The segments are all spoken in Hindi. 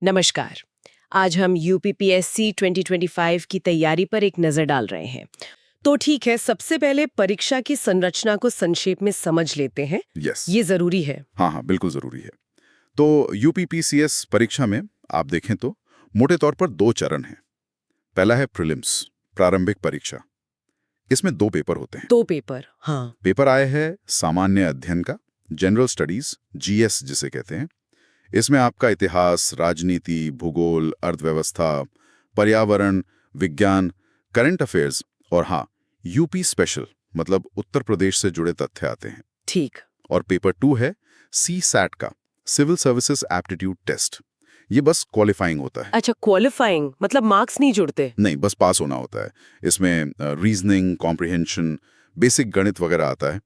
नमस्कार। आज हम यूपीपीएससी 2025 की तैयारी पर एक नज़र डाल रहे हैं। तो ठीक है, सबसे पहले परीक्षा की संरचना को संक्षेप में समझ लेते हैं। यस। ये ज़रूरी है। हाँ, बिल्कुल ज़रूरी है। तो यूपीपीसीएस परीक्षा में आप देखें तो मोटे तौर पर 2 चरण हैं। पहला है प्रीलिम्स, प्रारंभिक परीक्षा। इसमें 2 पेपर होते हैं। 2 पेपर, हाँ। पेपर आए है सामान्य अध्ययन का, जनरल स्टडीज, जीएस जिसे कहते हैं। इसमें आपका इतिहास, राजनीति, भूगोल, अर्थव्यवस्था, पर्यावरण, विज्ञान, करंट अफेयर्स और हाँ, यूपी स्पेशल मतलब उत्तर प्रदेश से जुड़े तथ्य आते हैं। ठीक। और पेपर 2 है CSAT का, सिविल सर्विसेज एप्टीट्यूड टेस्ट। ये बस क्वालिफाइंग होता है। अच्छा, क्वालिफाइंग मतलब मार्क्स नहीं जुड़ते? नहीं, बस पास होना होता है। इसमें रीजनिंग, कॉम्प्रिहेंशन, बेसिक गणित वगैरह आता है।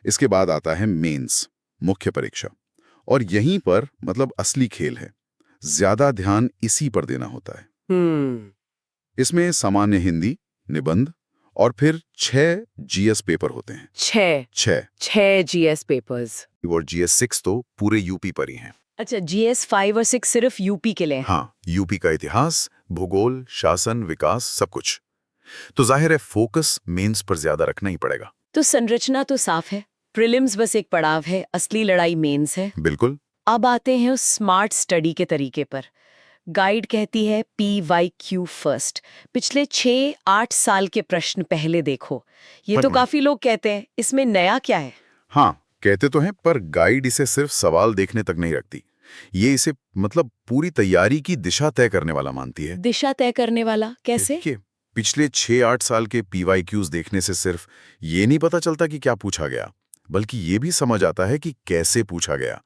इसके बाद आता है मेंस, मुख्य परीक्षा। और यहीं पर मतलब असली खेल है। ज्यादा ध्यान इसी पर देना होता है। इसमें सामान्य हिंदी, निबंध और फिर 6 जीएस पेपर होते हैं। 6 जीएस पेपर्स। और GS 6 तो पूरे यूपी पर ही हैं। अच्छा, जीएस 5 और 6 सिर्फ यूपी के लिए? हाँ, यूपी का इतिहास, भूगोल, शासन, विकास, सब कुछ। तो जाहिर है फोकस मेंस पर ज्यादा रखना ही पड़ेगा। तो संरचना तो साफ है। प्रीलिम्स बस एक पड़ाव है, असली लड़ाई मेंस है। बिल्कुल। अब आते हैं उस स्मार्ट स्टडी के तरीके पर। गाइड कहती है PYQ फर्स्ट, पिछले 6-8 साल के प्रश्न पहले देखो। ये तो काफी लोग कहते हैं, इसमें नया क्या है? हाँ, कहते तो हैं, पर गाइड इसे सिर्फ सवाल देखने तक नहीं रखती। ये इसे मतलब पूरी तैयारी की दिशा तय करने वाला मानती है। दिशा तय करने वाला कैसे? कि पिछले 6-8 साल के PYQs देखने से सिर्फ ये नहीं पता चलता कि क्या पूछा गया, बल्कि ये भी समझ आता है कि कैसे पूछा गया,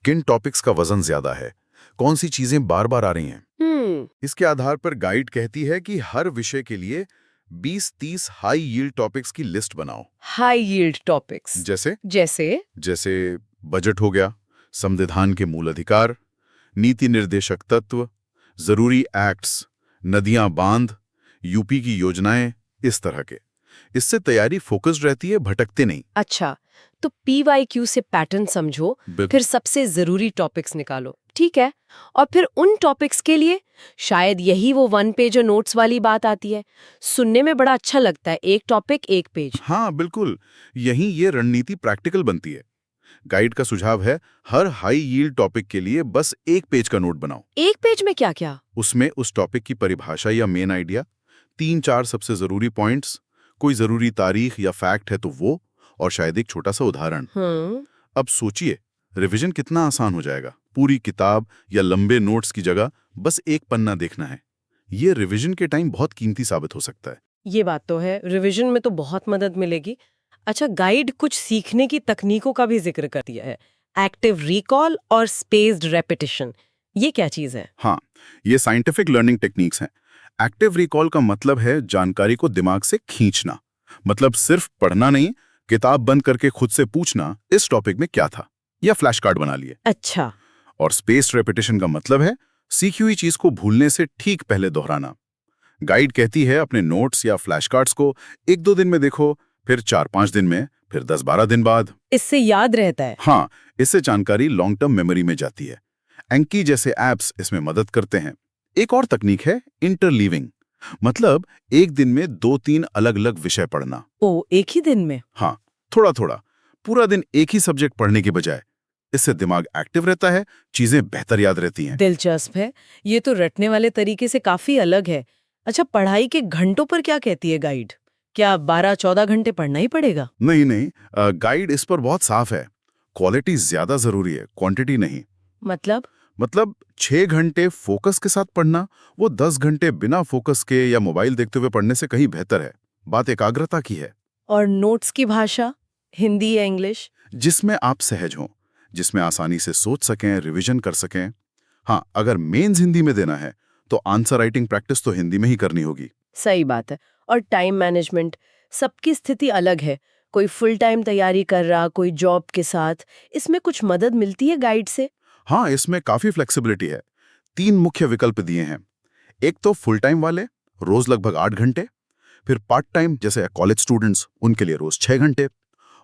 किन टॉपिक्स का वजन ज्यादा है, कौन सी चीजें बार बार आ रही हैं। इसके आधार पर गाइड कहती है कि हर विषय के लिए 20-30 हाई यील्ड टॉपिक्स की लिस्ट बनाओ। हाई यील्ड टॉपिक्स जैसे जैसे बजट हो गया, संविधान के मूल अधिकार, नीति निर्देशक तत्व, जरूरी एक्ट्स, नदियां, बांध, यूपी की योजनाएं, इस तरह के। इससे तैयारी फोकस्ड रहती है, भटकते नहीं। अच्छा, तो PYQ से पैटर्न समझो, फिर सबसे जरूरी टॉपिक्स निकालो, ठीक है? और फिर उन टॉपिक्स के लिए शायद यही वो 1 पेज और नोट्स वाली बात आती है। सुनने में बड़ा अच्छा लगता है, एक टॉपिक 1 पेज। हाँ, बिल्कुल। यहीं ये रणनीति प्रैक्टिकल बनती है। गाइड का सुझाव है, हर हाई यील्ड टॉपिक के लिए बस 1 पेज का नोट बनाओ। 1 पेज में क्या क्या? उसमें उस टॉपिक की परिभाषा या मेन आइडिया, 3-4 सबसे जरूरी पॉइंट्स, कोई जरूरी तारीख या फैक्ट है तो वो, और शायद एक छोटा सा उदाहरण। अब सोचिए, रिवीजन कितना आसान हो जाएगा। पूरी किताब या लंबे नोट्स की जगह बस एक पन्ना देखना है। ये रिवीजन के टाइम बहुत कीमती साबित हो सकता है। ये बात तो है, रिवीजन में तो बहुत मदद मिलेगी। अच्छा, गाइड कुछ सीखने की तकनीकों का भी जिक्र कर दिया है, एक्टिव रिकॉल और स्पेस्ड रेपिटिशन। ये क्या चीज है? हाँ, ये साइंटिफिक लर्निंग टेक्निक्स हैं। एक्टिव रिकॉल का मतलब है जानकारी को दिमाग से खींचना, मतलब सिर्फ पढ़ना नहीं, किताब बंद करके खुद से पूछना, इस टॉपिक में क्या था, या फ्लैश कार्ड बना लिए। अच्छा। और स्पेस्ड रेपिटेशन का मतलब है सीखी हुई चीज को भूलने से ठीक पहले दोहराना। गाइड कहती है अपने नोट्स या फ्लैश कार्ड्स को 1-2 दिन में देखो, फिर 4-5 दिन में, फिर 10-12 दिन बाद। इससे याद रहता है? हाँ, इससे जानकारी लॉन्ग टर्म मेमोरी में जाती है। एंकी जैसे एप्स इसमें मदद करते हैं। एक और तकनीक है इंटरलीविंग, मतलब एक दिन में 2-3 अलग-अलग विषय पढ़ना। ओ, एक ही दिन में? हाँ, थोड़ा थोड़ा, पूरा दिन एक ही सब्जेक्ट पढ़ने के बजाय। इससे दिमाग एक्टिव रहता है, चीजें बेहतर याद रहती हैं। दिलचस्प है। ये तो रटने वाले तरीके से काफी अलग है। अच्छा, पढ़ाई के घंटों पर क्या कहती है गाइड? क्या 12-14 घंटे पढ़ना ही पड़ेगा? नहीं, गाइड इस पर बहुत साफ है। क्वालिटी ज्यादा जरूरी है, क्वांटिटी नहीं। मतलब 6 घंटे फोकस के साथ पढ़ना, वो 10 घंटे बिना फोकस के या मोबाइल देखते हुए पढ़ने से कहीं बेहतर है। बात एकाग्रता की है। और नोट्स की भाषा, हिंदी या इंग्लिश? जिसमें आप सहज हों, जिसमें आसानी से सोच सकें, रिवीजन कर सकें। हाँ, अगर मेंस हिंदी में देना है तो आंसर राइटिंग प्रैक्टिस तो हिंदी में ही करनी होगी। सही बात है। और टाइम मैनेजमेंट, सबकी स्थिति अलग है। कोई फुल टाइम तैयारी कर रहा, कोई जॉब के साथ। इसमें कुछ मदद मिलती है गाइड से? हाँ, इसमें काफी फ्लेक्सिबिलिटी है। 3 मुख्य विकल्प दिए हैं। एक तो फुल टाइम वाले, रोज लगभग 8 घंटे। फिर पार्ट टाइम जैसे कॉलेज स्टूडेंट्स, उनके लिए रोज 6 घंटे।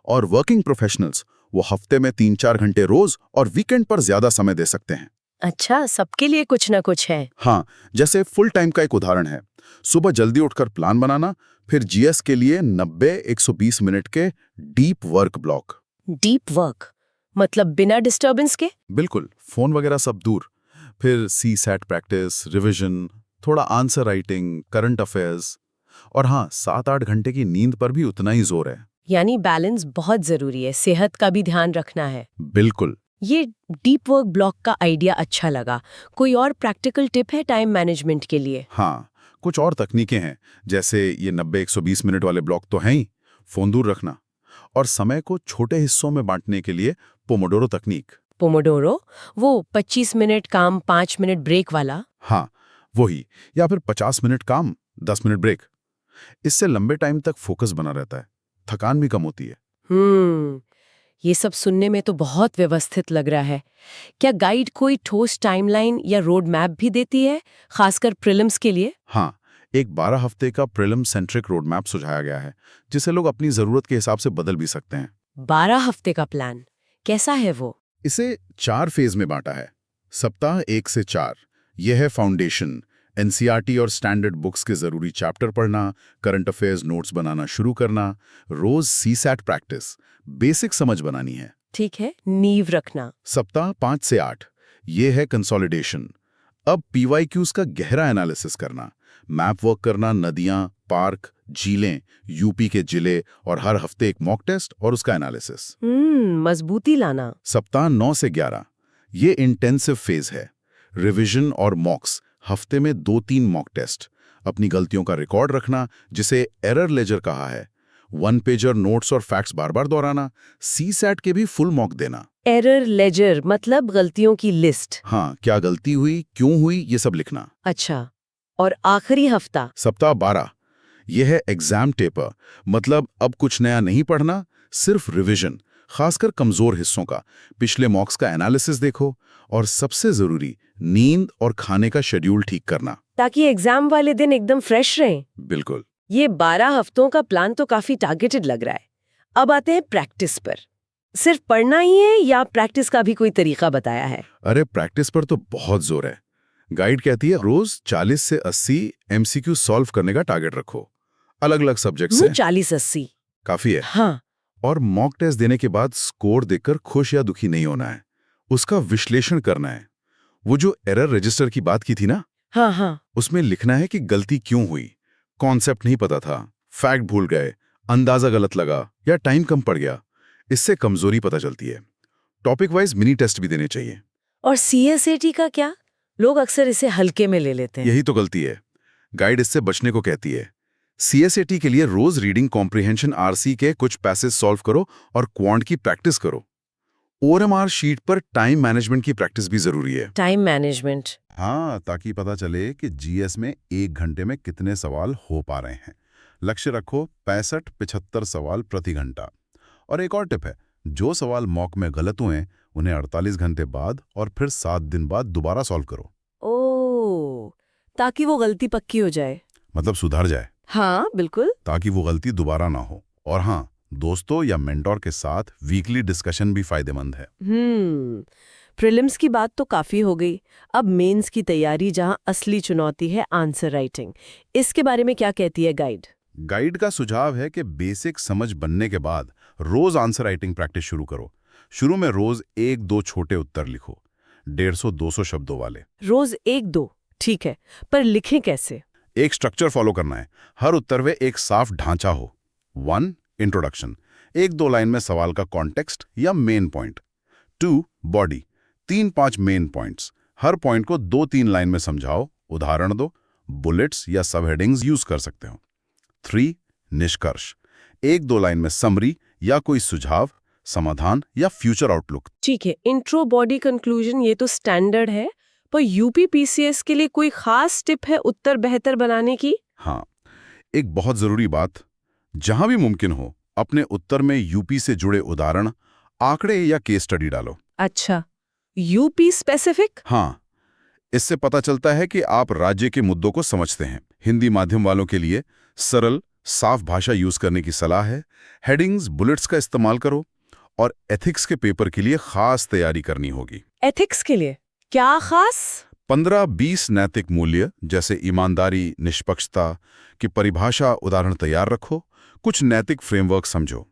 और वर्किंग प्रोफेशनल्स, वो हफ्ते में 3-4 घंटे रोज और वीकेंड पर ज्यादा समय दे सकते हैं। अच्छा, सबके लिए कुछ ना कुछ है। हाँ, जैसे फुल टाइम का एक उदाहरण है। सुबह जल्दी उठकर प्लान बनाना, फिर जीएस के लिए 90-120 मिनट के deep work block. Deep work मतलब बिना डिस्टरबेंस के? बिल्कुल, फोन वगैरह सब दूर। फिर सी सेट प्रैक्टिस, रिविजन, थोड़ा आंसर राइटिंग, करंट अफेयर्स। और हाँ, 7-8 घंटे की नींद पर भी उतना ही जोर है। यानी बैलेंस बहुत जरूरी है, सेहत का भी ध्यान रखना है। बिल्कुल। ये डीप वर्क ब्लॉक का आइडिया अच्छा लगा। कोई और प्रैक्टिकल टिप है टाइम मैनेजमेंट के लिए? हाँ, कुछ और तकनीकें हैं, जैसे ये 90-120 मिनट वाले ब्लॉक तो हैं ही, फोन दूर रखना और समय को छोटे हिस्सों में बांटने के लिए पोमोडोरो तकनीक। पोमोडोरो, वो 25 मिनट काम 5 मिनट ब्रेक वाला? हाँ, वही। या फिर 50 मिनट काम, 10 मिनट ब्रेक। इससे लंबे टाइम तक फोकस बना रहता है, थकान भी कम होती है। ये सब सुनने में तो बहुत व्यवस्थित लग रहा है। क्या गाइड कोई ठोस टाइमलाइन या रोड मैप भी देती है, खासकर प्रीलिम्स के लिए? हाँ, एक 12 हफ्ते का प्रीलिम सेंट्रिक रोड मैप सुझाया गया है, जिसे लोग अपनी जरूरत के हिसाब से बदल भी सकते हैं। 12 हफ्ते का प्लान कैसा है वो? इसे 4 फेज में बांटा है। सप्ताह 1 से 4 यह है फाउंडेशन, एनसीईआरटी और स्टैंडर्ड बुक्स के जरूरी चैप्टर पढ़ना, करंट अफेयर्स नोट्स बनाना शुरू करना, रोज सीसैट प्रैक्टिस, बेसिक समझ बनानी है। ठीक है, नींव रखना। सप्ताह 5 से 8 यह है कंसोलिडेशन। अब पीवाईक्यूज का गहरा एनालिसिस करना, मैप वर्क करना, नदियां, पार्क, झीलें, यूपी के जिले और हर हफ्ते एक मॉक टेस्ट और उसका एनालिसिस। मजबूती लाना। सप्ताह 9 से 11 ये इंटेंसिव फेज है। रिवीजन और मॉक्स, हफ्ते में 2-3 मॉक टेस्ट, अपनी गलतियों का रिकॉर्ड रखना जिसे एरर लेजर कहा है, 1 पेजर नोट्स और फैक्ट्स बार बार दोहराना, सीसैट के भी फुल मॉक देना। एरर लेजर मतलब गलतियों की लिस्ट। हाँ, क्या गलती हुई, क्यों हुई, ये सब लिखना। अच्छा, और आखिरी हफ्ता? सप्ताह 12 यह है एग्जाम टेपर, मतलब अब कुछ नया नहीं पढ़ना, सिर्फ रिवीजन, खासकर कमजोर हिस्सों का, पिछले मॉक्स का एनालिसिस देखो और सबसे जरूरी नींद और खाने का शेड्यूल ठीक करना, ताकि एग्जाम वाले दिन एकदम फ्रेश रहें। बिल्कुल। ये 12 हफ्तों का प्लान तो काफी टारगेटेड लग रहा है। अब आते हैं प्रैक्टिस पर। सिर्फ पढ़ना ही है या प्रैक्टिस का भी कोई तरीका बताया है? अरे प्रैक्टिस पर तो बहुत जोर है। गाइड कहती है रोज 40 से 80 एमसीक्यू सॉल्व करने का टारगेट रखो, अलग अलग सब्जेक्ट से। 40-80 काफी है। हाँ। और मॉक टेस्ट देने के बाद स्कोर देखकर खुश या दुखी नहीं होना है, उसका विश्लेषण करना है। वो जो एरर रजिस्टर की बात की थी ना, हाँ, उसमें लिखना है कि गलती क्यों हुई, कॉन्सेप्ट नहीं पता था, फैक्ट भूल गए, अंदाजा गलत लगा या टाइम कम पड़ गया। इससे कमजोरी पता चलती है। टॉपिक वाइज मिनी टेस्ट भी देने चाहिए। और CSAT का क्या? लोग अक्सर इसे हल्के में ले लेते हैं। यही तो गलती है। गाइड इससे बचने को कहती है। CSAT के लिए रोज रीडिंग कॉम्प्रिहेंशन RC के कुछ पैसेज सॉल्व करो और क्वांट की प्रैक्टिस करो। OMR शीट पर टाइम मैनेजमेंट की प्रैक्टिस भी जरूरी है। Time management? हाँ, ताकि पता चले कि जीएस में 1 घंटे में कितने सवाल हो पा रहे हैं। लक्ष्य रखो 65-75 सवाल प्रति घंटा। और एक और टिप है, जो सवाल मॉक में गलत हुए उन्हें 48 घंटे बाद और फिर 7 दिन बाद दोबारा सॉल्व करो। ओह, ताकि वो गलती पक्की हो जाए। मतलब सुधर जाए। हाँ, बिल्कुल। ताकि वो गलती दोबारा ना हो। और हाँ, दोस्तों या मेंटोर के साथ वीकली डिस्कशन भी फायदेमंद है। प्रीलिम्स की बात तो काफी हो गई। अब मेंस की तैयारी, जहां असली चुनौती है आंसर राइटिंग। इसके बारे में क्या कहती है गाइड? गाइड का सुझाव है कि बेसिक समझ बनने के बाद रोज आंसर राइटिंग प्रैक्टिस शुरू करो। शुरू में रोज 1-2 छोटे उत्तर लिखो, 150-200 शब्दों वाले। रोज 1-2, ठीक है, पर लिखें कैसे? एक स्ट्रक्चर फॉलो करना है। हर उत्तर में एक साफ ढांचा हो। 1 इंट्रोडक्शन, 1-2 लाइन में सवाल का कॉन्टेक्स्ट या main point. 2 body, 3-5 main points, हर पॉइंट को 2-3 लाइन में समझाओ, उदाहरण दो, बुलेट्स या सब हेडिंग्स यूज कर सकते हो। 3 निष्कर्ष, 1-2 लाइन में समरी या कोई सुझाव, समाधान या फ्यूचर आउटलुक। ठीक है, इंट्रो, बॉडी, कंक्लूजन, ये तो स्टैंडर्ड है, पर UPPCS के लिए कोई खास टिप है उत्तर बेहतर बनाने की? हाँ, एक बहुत जरूरी बात, जहां भी मुमकिन हो अपने उत्तर में यूपी से जुड़े उदाहरण, आंकड़े या केस स्टडी डालो। अच्छा, UP स्पेसिफिक? हाँ, इससे पता चलता है कि आप राज्य के मुद्दों को समझते हैं। हिंदी माध्यम वालों के लिए सरल, साफ भाषा यूज करने की सलाह है। हेडिंग्स, बुलेट्स का इस्तेमाल करो और एथिक्स के पेपर के लिए खास तैयारी करनी होगी। एथिक्स के लिए क्या खास? 15-20 नैतिक मूल्य जैसे ईमानदारी, निष्पक्षता की परिभाषा उदाहरण तैयार रखो, कुछ नैतिक फ्रेमवर्क समझो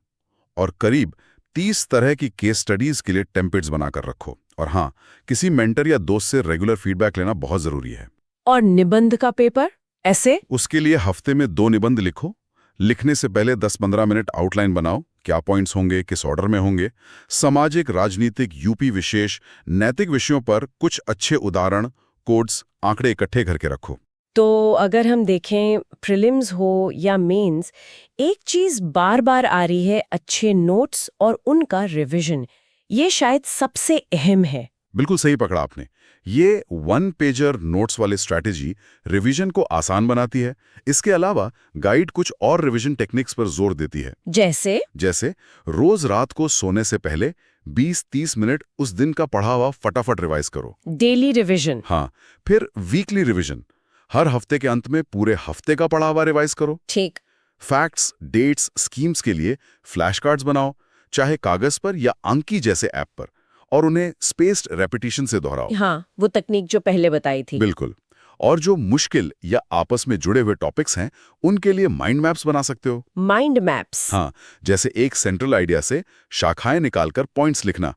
और करीब 30 तरह की केस स्टडीज के लिए टेम्पलेट्स बनाकर रखो। और हाँ, किसी मेंटर या दोस्त से रेगुलर फीडबैक लेना बहुत जरूरी है। और निबंध का पेपर ऐसे? उसके लिए हफ्ते में 2 निबंध लिखो। लिखने से पहले 10-15 मिनट आउटलाइन बनाओ, क्या पॉइंट्स होंगे, किस ऑर्डर में होंगे। सामाजिक, राजनीतिक, यूपी विशेष, नैतिक विषयों पर कुछ अच्छे उदाहरण, कोड्स, आंकड़े इकट्ठे करके रखो। तो अगर हम देखें प्रीलिम्स हो या मेंस, एक चीज बार बार आ रही है, अच्छे नोट्स और उनका रिवीजन। ये शायद सबसे अहम है। बिल्कुल सही पकड़ा आपने। ये 1 पेजर नोट्स वाली स्ट्रैटेजी रिवीजन को आसान बनाती है। इसके अलावा गाइड कुछ और रिवीजन टेक्निक्स पर जोर देती है। जैसे रोज रात को सोने से पहले 20-30 मिनट उस दिन का पढ़ा हुआ फटाफट रिवाइज करो। Daily revision. हाँ, फिर वीकली रिवीजन, हर हफ्ते के अंत में पूरे हफ्ते का पढ़ा हुआ रिवाइज करो। ठीक। फैक्ट्स, डेट्स, स्कीम्स के लिए फ्लैश कार्ड्स बनाओ, चाहे कागज पर या अंकी जैसे ऐप पर, और उन्हें स्पेस्ड रेपिटेशन से दोहराओ। हाँ, वो तकनीक जो पहले बताई थी। बिल्कुल। और जो मुश्किल या आपस में जुड़े हुए टॉपिक्स हैं, उनके लिए माइंड मैप्स बना सकते हो। Mind maps? हाँ, जैसे एक सेंट्रल आइडिया से शाखाएं निकालकर पॉइंट्स लिखना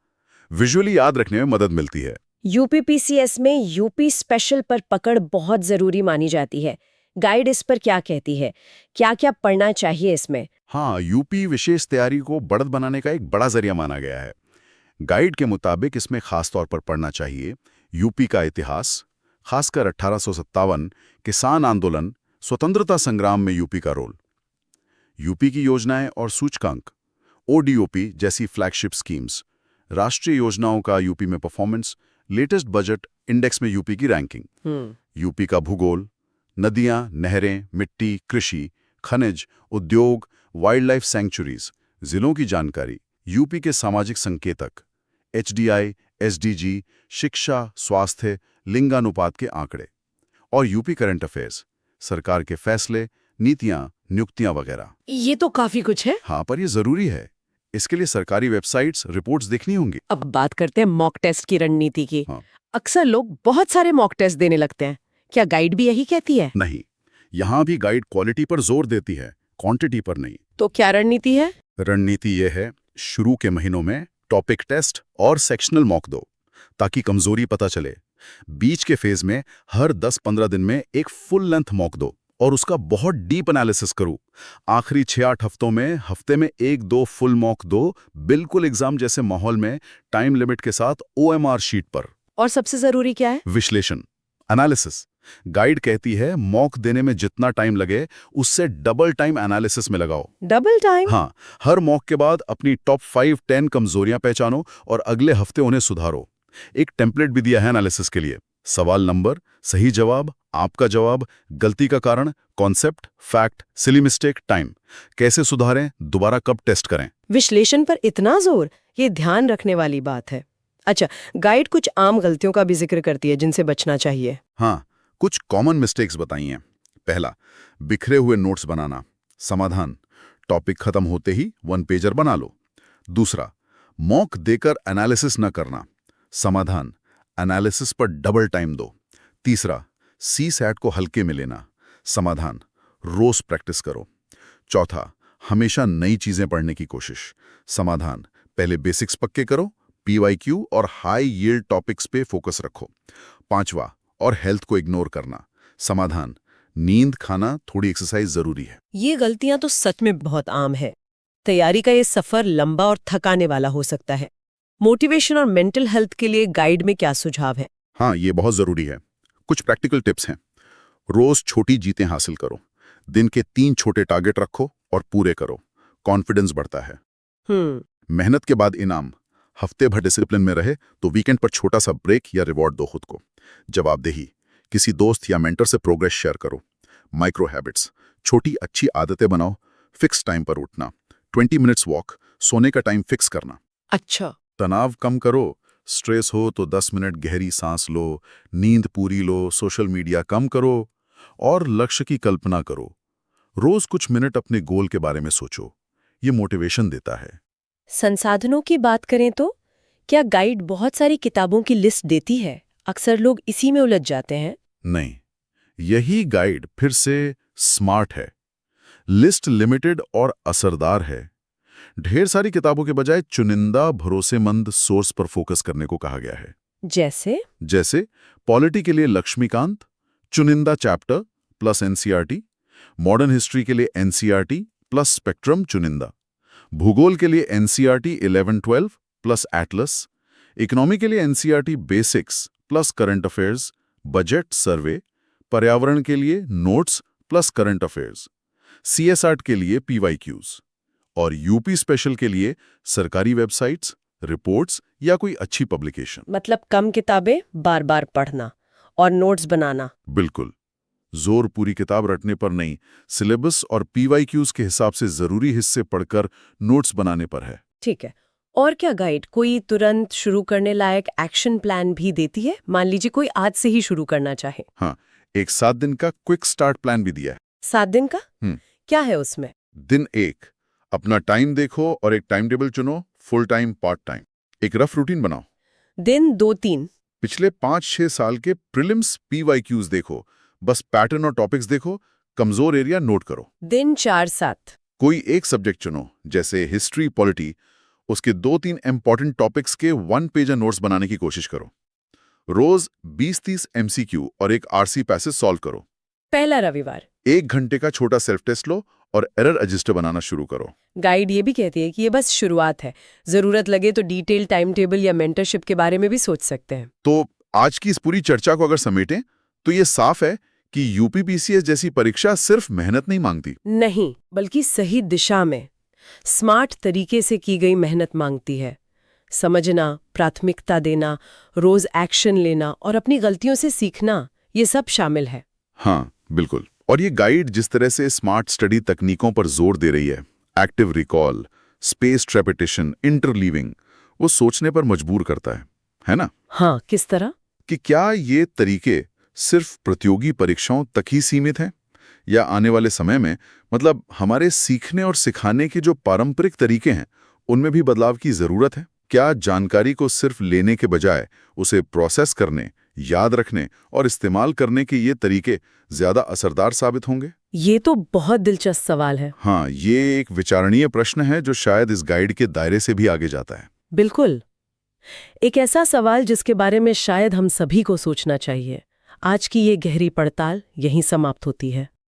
विजुअली याद रखने में मदद मिलती है। यूपीपीसीएस में यूपी स्पेशल पर पकड़ बहुत जरूरी मानी जाती है। गाइड इस पर क्या कहती है? क्या क्या पढ़ना चाहिए इसमें? हाँ, यूपी विशेष तैयारी को बढ़त बनाने का एक बड़ा जरिया माना गया है। गाइड के मुताबिक इसमें खास तौर पर पढ़ना चाहिए यूपी का इतिहास, खासकर 1857 किसान आंदोलन, स्वतंत्रता संग्राम में यूपी का रोल, यूपी की योजनाएं और सूचकांक, ओडीओपी जैसी फ्लैगशिप स्कीम्स, राष्ट्रीय योजनाओं का यूपी में परफॉर्मेंस, लेटेस्ट बजट इंडेक्स में यूपी की रैंकिंग, यूपी का भूगोल, नदियां, नहरें, मिट्टी, कृषि, खनिज, उद्योग, वाइल्ड लाइफ सेंचुरीज, जिलों की जानकारी, यूपी के सामाजिक संकेतक, एचडीआई, एसडीजी, शिक्षा, स्वास्थ्य, लिंगानुपात के आंकड़े, और यूपी करंट अफेयर्स, सरकार के फैसले, नीतियां, नियुक्तियां वगैरह। ये तो काफी कुछ है। हाँ, पर ये जरूरी है। इसके लिए सरकारी वेबसाइट्स, रिपोर्ट्स देखनी होंगी। अब बात करते हैं मॉक टेस्ट की रणनीति की। हाँ। अक्सर लोग बहुत सारे मॉक टेस्ट देने लगते हैं। क्या गाइड भी यही कहती है? नहीं, यहाँ भी गाइड क्वालिटी पर जोर देती है, क्वांटिटी पर नहीं। तो क्या रणनीति है? रणनीति ये है, शुरू के महीनों में टॉपिक टेस्ट और सेक्शनल मॉक दो ताकि कमजोरी पता चले। बीच के फेज में हर 10-15 दिन में एक फुल लेंथ मॉक दो और उसका बहुत डीप एनालिसिस करो। आखिरी 6-8 हफ्तों में हफ्ते में 1-2 फुल मॉक दो, बिल्कुल एग्जाम जैसे माहौल में, टाइम लिमिट के साथ OMR शीट पर। और सबसे जरूरी क्या है? विश्लेषण, एनालिसिस। गाइड कहती है मॉक देने में जितना टाइम लगे उससे डबल टाइम एनालिसिस में लगाओ। Double time? हाँ, हर मॉक के बाद अपनी टॉप 5-10 कमजोरियां पहचानो और अगले हफ्ते उन्हें सुधारो। एक टेम्पलेट भी दिया है एनालिसिस के लिए, सवाल नंबर, सही जवाब, आपका जवाब, गलती का कारण, concept, fact, silly mistake, time, कैसे सुधारें, दोबारा कब टेस्ट करें। विश्लेषण पर इतना जोर, ये ध्यान रखने वाली बात है। अच्छा, गाइड कुछ आम गलतियों का भी जिक्र करती है जिनसे बचना चाहिए। हाँ, कुछ कॉमन मिस्टेक्स बताई हैं। पहला, बिखरे हुए नोट्स बनाना। समाधान, टॉपिक खत्म होते ही 1 पेजर बना लो। दूसरा, मॉक देकर एनालिसिस न करना। समाधान, एनालिसिस पर डबल टाइम दो। तीसरा, CSAT को हल्के में लेना। समाधान, रोज प्रैक्टिस करो। चौथा, हमेशा नई चीजें पढ़ने की कोशिश। समाधान, पहले बेसिक्स पक्के करो, PYQ और हाई यील्ड टॉपिक्स पे फोकस रखो। पांचवा, और हेल्थ को इग्नोर करना। समाधान, नींद, खाना, थोड़ी एक्सरसाइज जरूरी है। ये गलतियां तो सच में बहुत आम है। तैयारी का ये सफर लंबा और थकाने वाला हो सकता है। मोटिवेशन और मेंटल हेल्थ के लिए गाइड में क्या सुझाव है? हाँ, ये बहुत जरूरी है। कुछ प्रैक्टिकल टिप्स हैं। रोज छोटी जीतें हासिल करो। दिन के 3 छोटे टारगेट रखो और पूरे करो। कॉन्फिडेंस बढ़ता है। मेहनत के बाद इनाम। हफ्ते भर डिसिप्लिन में रहे तो वीकेंड पर छोटा सा ब्रेक या रिवॉर्ड दो खुद को। जवाबदेही, किसी दोस्त या मेंटर से प्रोग्रेस शेयर करो। माइक्रो हैबिट्स, छोटी अच्छी आदतें बनाओ। फिक्स टाइम पर उठना, 20 मिनट्स वॉक, सोने का टाइम फिक्स करना। अच्छा। तनाव कम करो, स्ट्रेस हो तो 10 मिनट गहरी सांस लो, नींद पूरी लो, सोशल मीडिया कम करो और लक्ष्य की कल्पना करो। रोज कुछ मिनट अपने गोल के बारे में सोचो, ये मोटिवेशन देता है। संसाधनों की बात करें तो क्या गाइड बहुत सारी किताबों की लिस्ट देती है? अक्सर लोग इसी में उलझ जाते हैं। नहीं, यही गाइड फिर से स्मार्ट है, लिस्ट लिमिटेड और असरदार है। ढेर सारी किताबों के बजाय चुनिंदा भरोसेमंद सोर्स पर फोकस करने को कहा गया है। जैसे पॉलिटी के लिए लक्ष्मीकांत, चुनिंदा chapter plus NCERT, modern history के लिए एनसीईआरटी प्लस स्पेक्ट्रम चुनिंदा, भूगोल के लिए एनसीईआरटी 11-12 प्लस एटलस, इकोनॉमी के लिए NCERT basics plus current affairs, budget survey, पर्यावरण के लिए नोट्स प्लस करंट अफेयर्स, सीएसआर्ट के लिए पीवाईक्यूज और यूपी स्पेशल के लिए सरकारी वेबसाइट्स, रिपोर्ट्स या कोई अच्छी पब्लिकेशन। मतलब कम किताबें बार बार पढ़ना और नोट्स बनाना। बिल्कुल, जोर पूरी किताब रटने पर नहीं, सिलेबस और पीवाईक्यूज के हिसाब से जरूरी हिस्से पढ़कर नोट्स बनाने पर है। ठीक है। और क्या गाइड कोई तुरंत शुरू करने लायक एक्शन प्लान भी देती है? मान लीजिए कोई आज से ही शुरू करना चाहे। हाँ, एक 7 दिन का क्विक स्टार्ट प्लान भी दिया है। 7 दिन का? क्या है उसमें? दिन 1, अपना टाइम देखो और एक टाइम टेबल चुनो, फुल टाइम, पार्ट टाइम। एक रफ रूटीन बनाओ। दिन 2-3, पिछले 5-6 साल के प्रीलिम्स पीवाईक्यूज देखो, बस पैटर्न और टॉपिक्स देखो, कमजोर एरिया नोट करो। दिन 4-7, कोई एक सब्जेक्ट चुनो, जैसे हिस्ट्री, पॉलिटी, उसके 2-3 इंपॉर्टेंट टॉपिक्स के 1 पेजर नोट्स बनाने की कोशिश करो। रोज 20-30 एमसीक्यू और एक आरसी पैसेज सॉल्व करो। पहला रविवार 1 घंटे का छोटा सेल्फ टेस्ट लो और एरर रजिस्टर बनाना शुरू करो। गाइड ये भी कहती है कि ये बस शुरुआत है, जरूरत लगे तो डिटेल टाइम टेबल या मेंटरशिप के बारे में भी सोच सकते हैं। तो आज की इस पूरी चर्चा को अगर समेटें तो ये साफ है कि यूपीपीसीएस जैसी परीक्षा सिर्फ मेहनत नहीं मांगती। नहीं, बल्कि सही दिशा में स्मार्ट तरीके से की गई मेहनत मांगती है। समझना, प्राथमिकता देना, रोज एक्शन लेना और अपनी गलतियों से सीखना, ये सब शामिल है। हाँ, बिल्कुल। और ये गाइड जिस तरह से स्मार्ट स्टडी तकनीकों पर जोर दे रही है, active recall, spaced repetition, interleaving, वो सोचने पर मजबूर करता है ना? हाँ, किस तरह? कि क्या ये तरीके सिर्फ प्रतियोगी परीक्षाओं तक ही सीमित हैं या आने वाले समय में, मतलब हमारे सीखने और सिखाने के जो पारंपरिक तरीके हैं उनमें भी बदलाव की जरूरत है? क्या जानकारी को सिर्फ लेने के बजाय उसे प्रोसेस करने, याद रखने और इस्तेमाल करने के ये तरीके ज्यादा असरदार साबित होंगे? ये तो बहुत दिलचस्प सवाल है। हाँ, ये एक विचारणीय प्रश्न है जो शायद इस गाइड के दायरे से भी आगे जाता है। बिल्कुल, एक ऐसा सवाल जिसके बारे में शायद हम सभी को सोचना चाहिए। आज की ये गहरी पड़ताल यहीं समाप्त होती है।